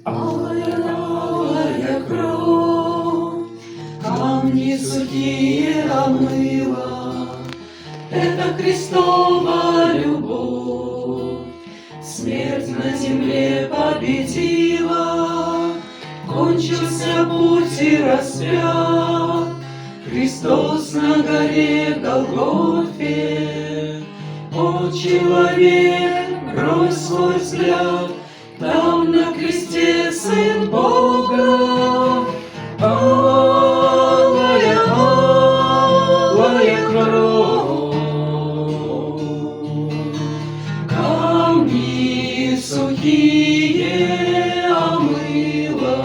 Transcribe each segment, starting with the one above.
Алая, алая кровь, камни сухие омыла. Это Христова любовь, смерть на земле победила. Кончился путь и распят Христос на горе Голгофе. О, человек, брось свой взгляд, там на кресте Сын Бога. Алая, алая кровь, камни сухие омыла.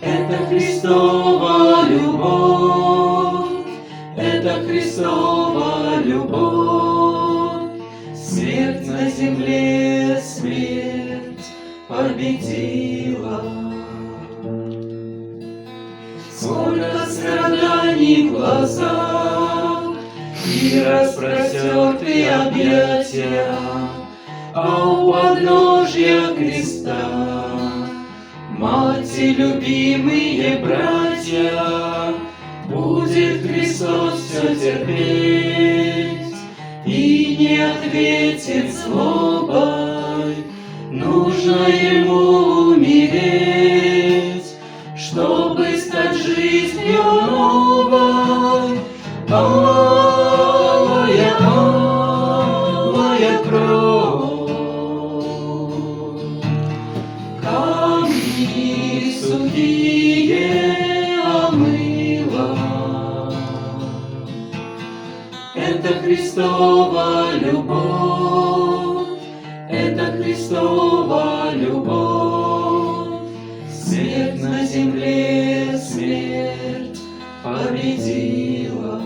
Это Христова любовь, это Христова любовь. Смерть на земле, смерть победила. Сколько страданий в глазах и распростертые объятия, а у подножья креста мать и любимые братья. Будет Христос все терпеть и не ответит злобой. Нужно Ему умереть, чтобы стать жизнью новой. Алая, алая кровь, камни сухие омыла. Это Христова любовь, это Христова любовь. Смерть на земле, смерть победила.